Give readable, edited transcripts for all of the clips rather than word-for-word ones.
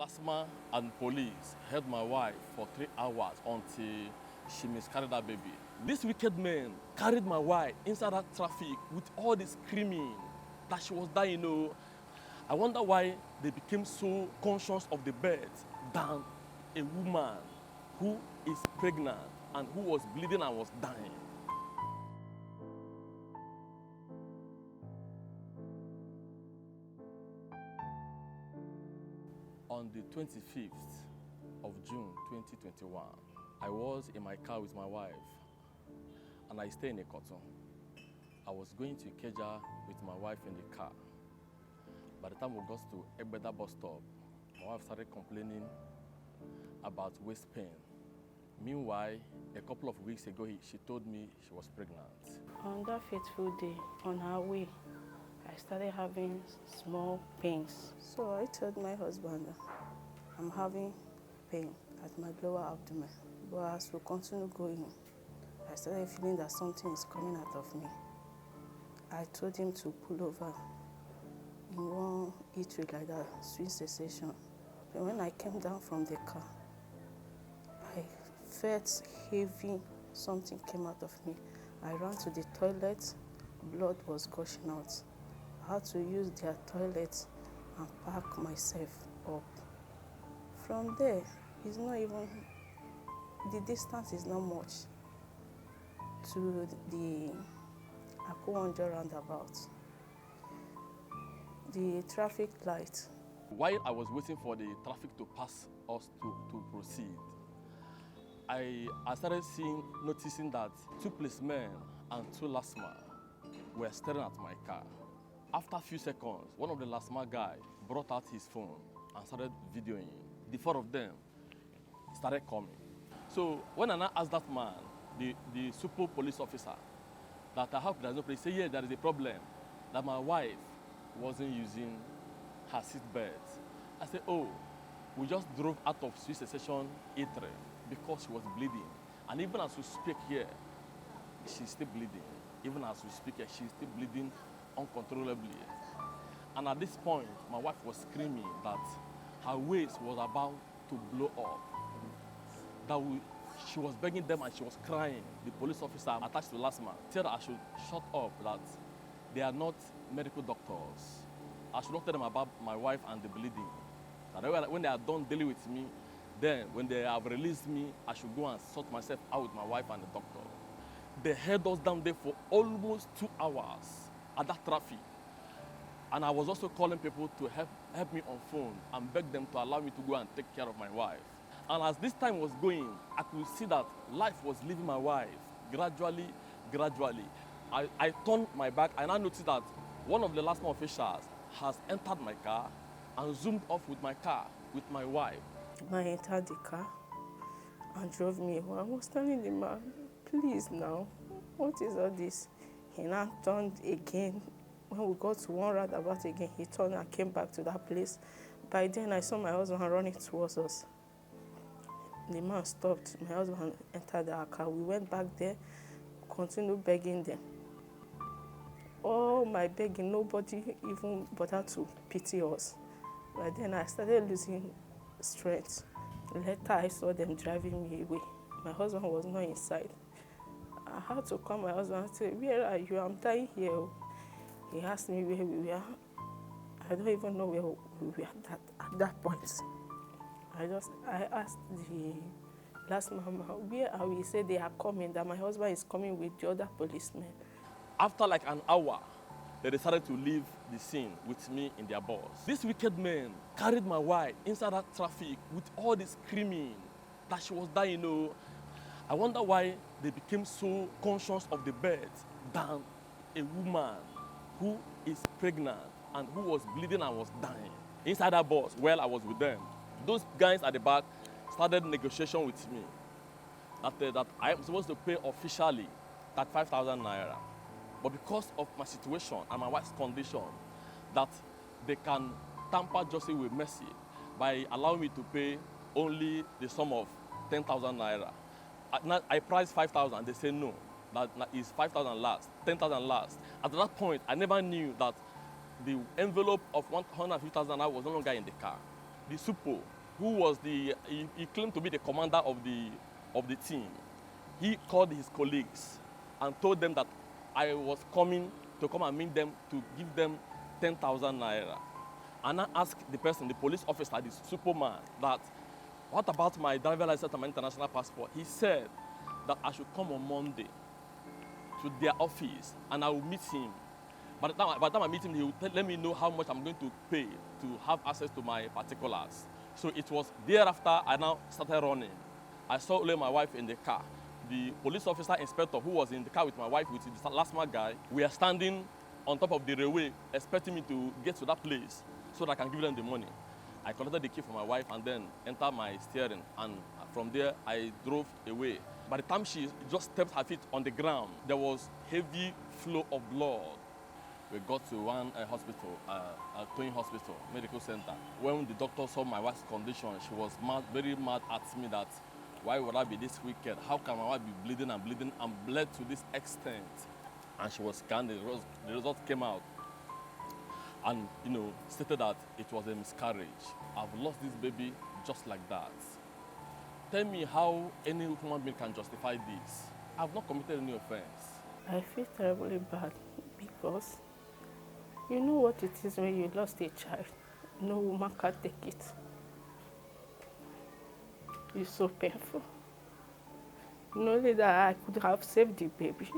LASTMA and police held my wife for 3 hours until she miscarried that baby. These wicked men carried my wife inside that traffic with all the screaming that she was dying. I wonder why they became so conscious of the birth than a woman who is pregnant and who was bleeding and was dying. On the 25th of June 2021, I was in my car with my wife and I stay in Ikotun. I was going to Ikeja with my wife in the car. By the time we got to Egbeda bus stop, my wife started complaining about waist pain. Meanwhile, a couple of weeks ago, she told me she was pregnant. On that fateful day, on our way, I started having small pains. So I told my husband that I'm having pain at my lower abdomen. But as we continue going, I started feeling that something is coming out of me. I told him to pull over in one eatery like that, sweet cessation. But when I came down from the car, I felt heavy, something came out of me. I ran to the toilet, blood was gushing out. I had to use their toilet and pack myself up. From there, it's not even, the distance is not much to the Akuwanja roundabout. The traffic light. While I was waiting for the traffic to pass us to proceed, I started noticing that 2 policemen and 2 LASTMA were staring at my car. After a few seconds, one of the LASTMA guy brought out his phone and started videoing. The 4 of them started coming. So when I now asked that man, the super police officer, that I hope there's no place, he said, yeah, there is a problem, that my wife wasn't using her seat belt. I said, oh, we just drove out of Swiss Session eatery because she was bleeding. And even as we speak here, she's still bleeding. Even as we speak here, she's still bleeding uncontrollably. And at this point, my wife was screaming that her waist was about to blow up. She was begging them and she was crying. The police officer attached to LASTMA said I should shut up, that they are not medical doctors. I should not tell them about my wife and the bleeding. That when they are done dealing with me, then when they have released me, I should go and sort myself out with my wife and the doctor. They held us down there for almost 2 hours at that traffic. And I was also calling people to help me on phone and beg them to allow me to go and take care of my wife. And as this time was going, I could see that life was leaving my wife gradually. I turned my back and I noticed that one of the LASTMA officials has entered my car and zoomed off with my car, with my wife. I entered the car and drove me home. I was telling the man, please now, what is all this? He now turned again. When we got to one roundabout again, he turned and came back to that place. By then, I saw my husband running towards us. The man stopped. My husband entered our car. We went back there, continued begging them. All my begging, nobody even bothered to pity us. By then, I started losing strength. Later, I saw them driving me away. My husband was not inside. I had to call my husband and say, where are you? I'm dying here. He asked me where we were. I don't even know where we were at that point. I asked the LASTMA, where are we? He said they are coming, that my husband is coming with the other policemen. After like an hour, they decided to leave the scene with me in their bus. These wicked men carried my wife inside that traffic with all the screaming that she was dying. I wonder why they became so conscious of the birth than a woman who is pregnant and who was bleeding and was dying inside that bus while I was with them. Those guys at the back started negotiation with me that I am supposed to pay officially 35,000 naira. But because of my situation and my wife's condition, that they can tamper justice with mercy by allowing me to pay only the sum of 10,000 naira. I priced 5,000, they say no, that is 5,000 last, 10,000 last. At that point, I never knew that the envelope of 150,000 naira was no longer in the car. the Supo, who was he claimed to be the commander of the team, he called his colleagues and told them that I was coming to come and meet them to give them 10,000 naira. And I asked the person, the police officer, the Supo man, that what about my driver license and my international passport? He said that I should come on Monday to their office and I will meet him. By the time I meet him, he will let me know how much I'm going to pay to have access to my particulars. So it was thereafter I now started running. I saw only my wife in the car. The police officer inspector who was in the car with my wife, with the LASTMA guy, we are standing on top of the railway expecting me to get to that place so that I can give them the money. I collected the key for my wife and then entered my steering, and from there I drove away. By the time she just stepped her feet on the ground, there was heavy flow of blood. We got to one hospital, Ikotun hospital, medical center. When the doctor saw my wife's condition, she was mad, very mad at me that why would I be this wicked? How can my wife be bleeding and bled to this extent? And she was scanned, the result came out. And, stated that it was a miscarriage. I've lost this baby just like that. Tell me how any human being can justify this. I've not committed any offense. I feel terribly bad because you know what it is when you lost a child. No woman can take it. It's so painful. Only that I could have saved the baby.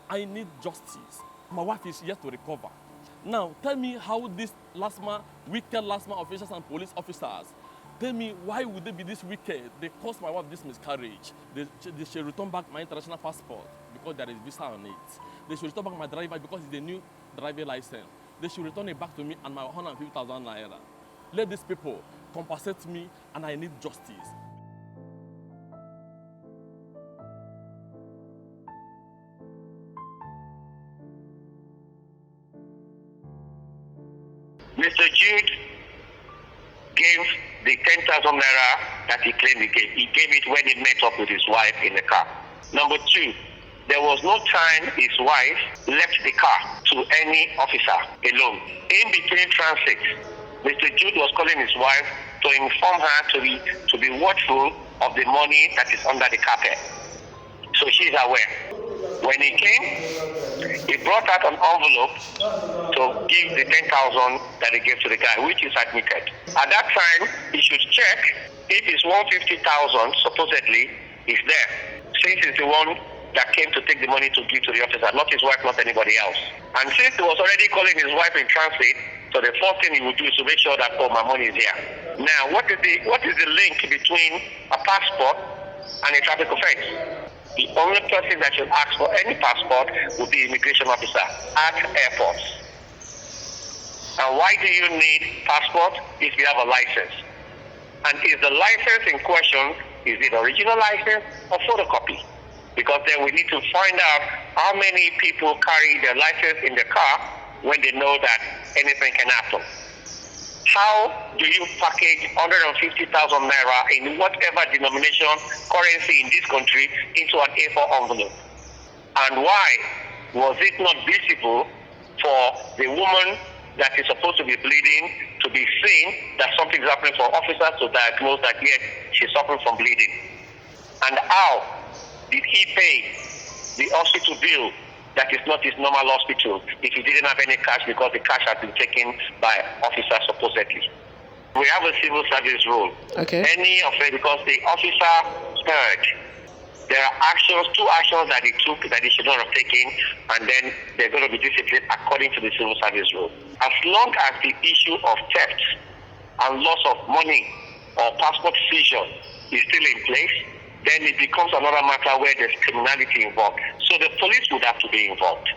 I need justice. My wife is yet to recover. Now, tell me how these wicked LASTMA officers and police officers, tell me why would they be this wicked? They caused my wife this miscarriage. They should return back my international passport because there is visa on it. They should return back my driver because it's a new driving license. They should return it back to me and my 150,000 naira. Let these people compensate me, and I need justice. Mr. Jude gave the 10,000 naira that he claimed he gave. He gave it when he met up with his wife in the car. Number two, there was no time his wife left the car to any officer alone. In between transit, Mr. Jude was calling his wife to inform her to be watchful of the money that is under the carpet. So she's aware. When he came, he brought out an envelope to give the 10,000 that he gave to the guy, which is admitted. At that time, he should check if his 150,000 supposedly is there, since he's the one that came to take the money to give to the officer, not his wife, not anybody else. And since he was already calling his wife in transit, so the first thing he would do is to make sure that, oh, my money is here. Now, what is the link between a passport and a traffic offense? The only person that should ask for any passport would be immigration officer at airports. And why do you need passport if you have a license? And is the license in question, is it original license or photocopy? Because then we need to find out how many people carry their license in the car when they know that anything can happen. How do you package 150,000 naira in whatever denomination currency in this country into an A4 envelope? And why was it not visible for the woman that is supposed to be bleeding to be seen that something is happening, for officers to diagnose that yes, she's suffering from bleeding? And how did he pay the hospital bill that is not his normal hospital if he didn't have any cash, because the cash had been taken by officers supposedly? We have a civil service rule. Okay. Any offense, because the officer heard, there are two actions that he took that he should not have taken, and then they're going to be disciplined according to the civil service rule. As long as the issue of theft and loss of money or passport seizure is still in place, then it becomes another matter where there's criminality involved. So the police would have to be involved.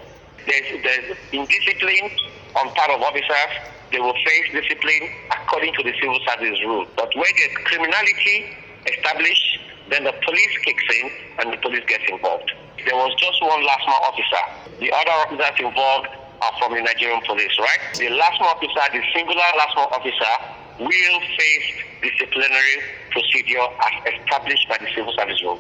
There's indiscipline on part of officers. They will face discipline according to the civil service rule. But where there's criminality established, then the police kicks in and the police gets involved. There was just one LASTMA officer. The other officers involved are from the Nigerian police, right? The LASTMA officer, the singular LASTMA officer, will face disciplinary procedure as established by the civil service rule.